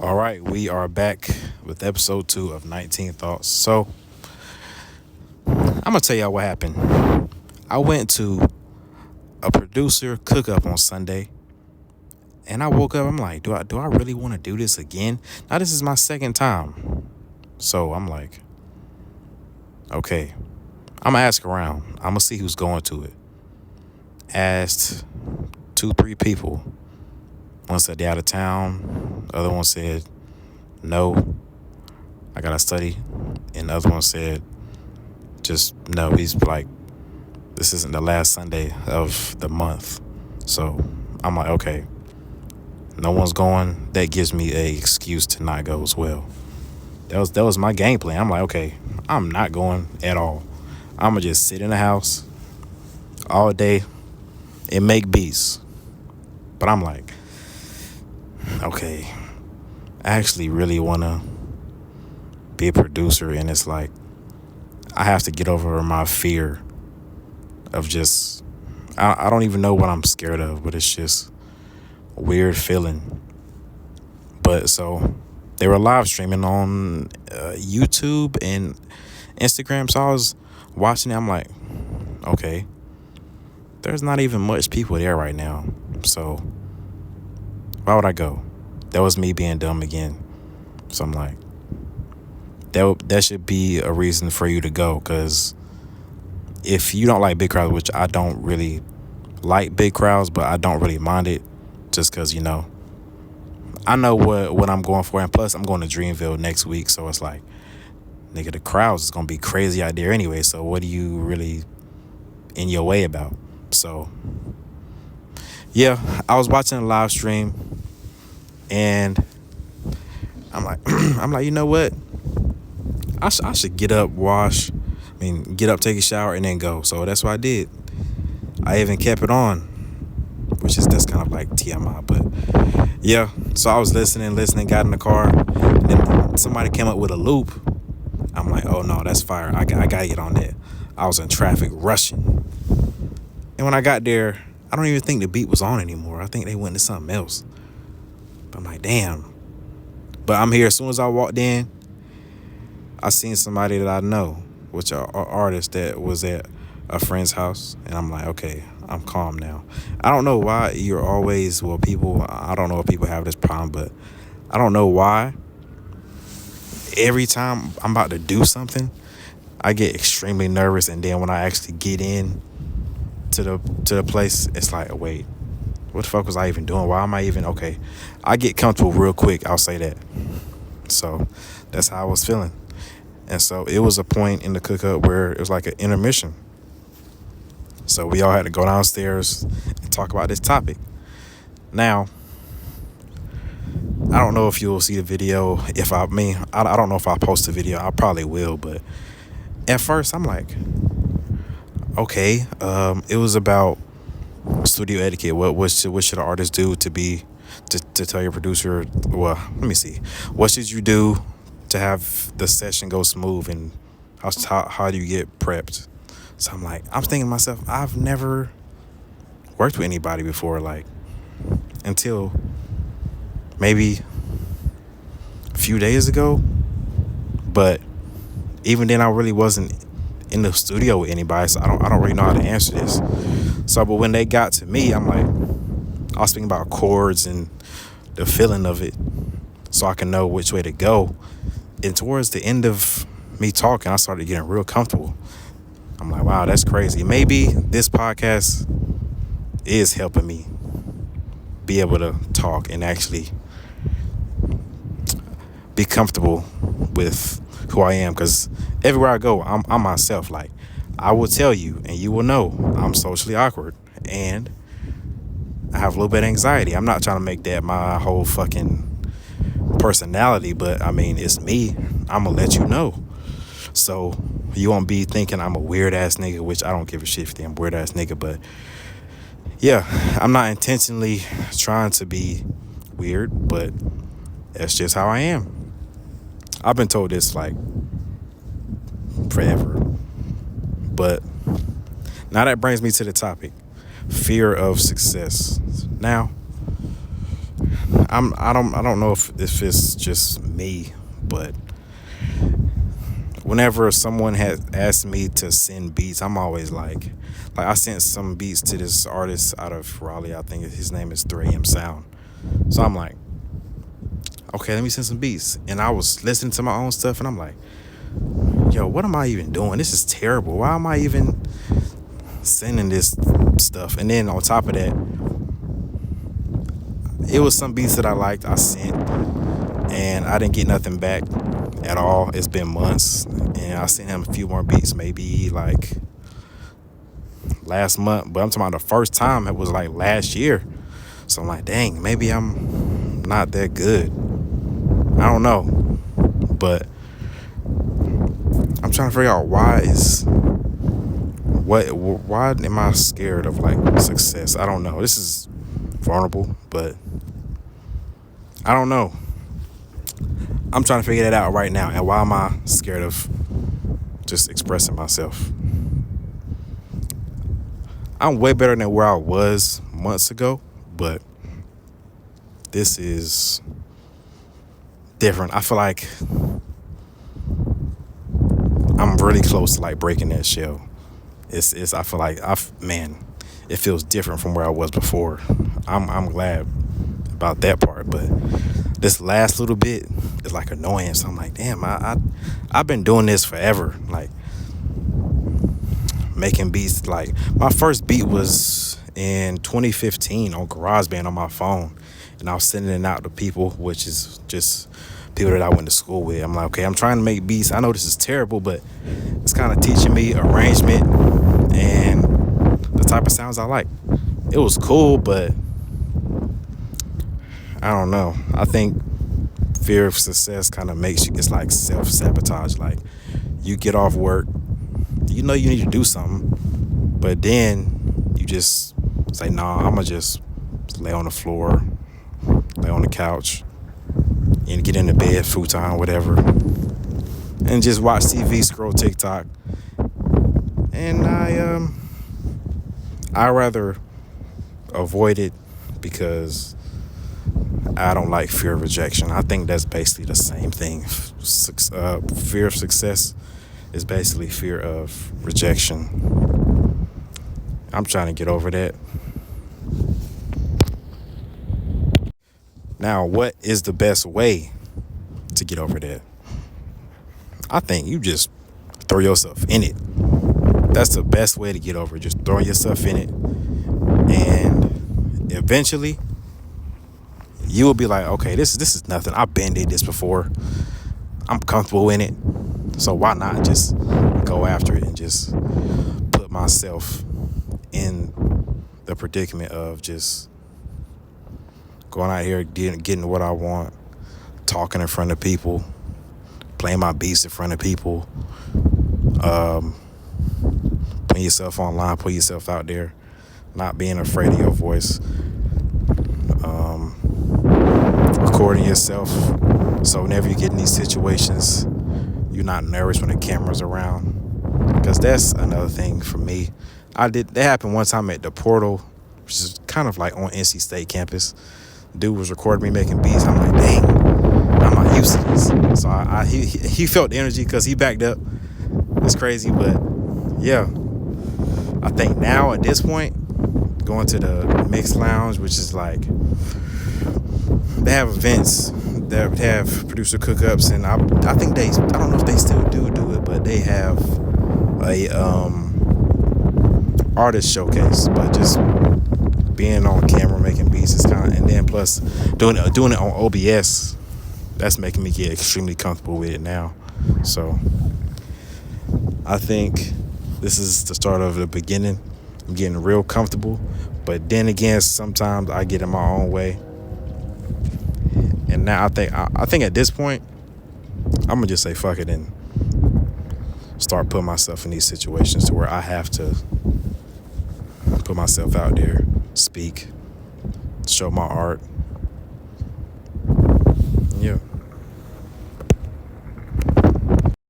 All right, we are back with episode 2 of 19 Thoughts. So, I'm going to tell y'all what happened. I went to a producer cook up on Sunday, and I woke up. I'm like, do I really want to do this again? Now, this is my second time. So, I'm like, okay, I'm going to ask around. I'm going to see who's going to it. Asked 2, 3 people. One said they out of town. The other one said, no, I got to study. And the other one said, just no, he's like, this isn't the last Sunday of the month. So I'm like, okay, no one's going. That gives me a excuse to not go as well. That was my game plan. I'm like, okay, I'm not going at all. I'm gonna just sit in the house all day and make beats. But I'm like, okay, I actually really wanna be a producer, and it's like I have to get over my fear of just I don't even know what I'm scared of, but it's just a weird feeling. But so they were live streaming on YouTube and Instagram, so I was watching it. I'm like, okay, there's not even much people there right now, so why would I go? That was me being dumb again. So I'm like, that should be a reason for you to go, because if you don't like big crowds, which I don't really like big crowds, but I don't really mind it, just because, I know what I'm going for. And plus, I'm going to Dreamville next week, so it's like, nigga, the crowds is going to be crazy out there anyway, so what are you really in your way about? So, yeah, I was watching a live stream, and I'm like, you know what? I should get up, get up, take a shower, and then go. So that's what I did. I even kept it on, that's kind of like TMI, but yeah. So I was listening, got in the car, and then somebody came up with a loop. I'm like, oh no, that's fire. I gotta get on that. I was in traffic rushing, and when I got there, I don't even think the beat was on anymore. I think they went to something else. But I'm like, damn. But I'm here. As soon as I walked in, I seen somebody that I know, which are artist that was at a friend's house, and I'm like, okay, I'm calm now. I don't know why you're always, I don't know if people have this problem, but I don't know why. Every time I'm about to do something, I get extremely nervous, and then when I actually get in to the place, it's like, wait, what the fuck was I even doing? Why am I even okay? I get comfortable real quick, I'll say that. So that's how I was feeling. And so it was a point in the cook-up where it was like an intermission. So we all had to go downstairs and talk about this topic. Now, I don't know if you'll see the video. I don't know if I'll post the video. I probably will, but at first I'm like, okay, it was about studio etiquette. What should an artist do to tell your producer? Well, let me see. What should you do to have the session go smooth, and how do you get prepped? So I'm thinking to myself, I've never worked with anybody before, like until maybe a few days ago. But even then, I really wasn't in the studio with anybody, so I don't really know how to answer this. So, but when they got to me, I'm like, I was thinking about chords and the feeling of it, so I can know which way to go. And towards the end of me talking, I started getting real comfortable. I'm like, wow, that's crazy. Maybe this podcast is helping me be able to talk and actually be comfortable with who I am. Because everywhere I go, I'm myself. Like, I will tell you, and you will know, I'm socially awkward. And I have a little bit of anxiety. I'm not trying to make that my whole fucking personality, but it's me. I'm gonna let you know, so you won't be thinking I'm a weird ass nigga, which I don't give a shit if I'm a weird ass nigga. But yeah, I'm not intentionally trying to be weird, but that's just how I am. I've been told this like forever. But now that brings me to the topic: fear of success. Now, I don't know if it's just me, but whenever someone has asked me to send beats, I'm always like I sent some beats to this artist out of Raleigh. I think his name is 3am Sound. So I'm like, okay, let me send some beats. And I was listening to my own stuff, and I'm like, yo, what am I even doing? This is terrible. Why am I even sending this stuff? And then on top of that, it was some beats that I liked, I sent, and I didn't get nothing back at all. It's been months, and I sent him a few more beats, maybe like last month, but I'm talking about the first time it was like last year. So I'm like, dang, maybe I'm not that good. I don't know, but I'm trying to figure out why am I scared of like success? I don't know. This is vulnerable, but I don't know. I'm trying to figure that out right now. And why am I scared of just expressing myself? I'm way better than where I was months ago, but this is different. I feel like I'm really close to like breaking that shell. I feel like it feels different from where I was before. I'm glad about that part, but this last little bit is like annoying. So I'm like, damn, I've been doing this forever. Like making beats. Like my first beat was in 2015 on GarageBand on my phone, and I was sending it out to people, which is just people that I went to school with. I'm like, okay, I'm trying to make beats. I know this is terrible, but it's kind of teaching me arrangement and the type of sounds I like. It was cool, but I don't know. I think fear of success kind of makes you, it's like self-sabotage. Like you get off work, you know you need to do something, but then you just say, nah, I'm going to just lay on the floor, lay on the couch, and get into bed, futon, whatever, and just watch TV, scroll TikTok. And I rather avoid it because I don't like fear of rejection. I think that's basically the same thing. Fear of success is basically fear of rejection. I'm trying to get over that. Now, what is the best way to get over that? I think you just throw yourself in it. That's the best way to get over it. Just throwing yourself in it. And eventually, you will be like, okay, this is nothing. I've been did this before. I'm comfortable in it. So why not just go after it and just put myself in the predicament of just going out here, getting what I want, talking in front of people, playing my beats in front of people, putting yourself online, putting yourself out there, not being afraid of your voice, recording yourself, so whenever you get in these situations, you're not nervous when the camera's around. Because that's another thing for me. That happened one time at the Portal, which is kind of like on NC State campus. Dude was recording me making beats. I'm like, dang, I'm not used to this. So he felt the energy because he backed up. It's crazy, but yeah. I think now at this point, going to the Mix Lounge, which is like, they have events that have producer cook-ups, and I think I don't know if they still do it, but they have a artist showcase. But just being on camera making beats is kind of, and then plus doing it on OBS, that's making me get extremely comfortable with it now. So I think this is the start of the beginning. I'm getting real comfortable, but then again, sometimes I get in my own way. And now I think at this point, I'm gonna just say fuck it and start putting myself in these situations to where I have to put myself out there, speak, show my art,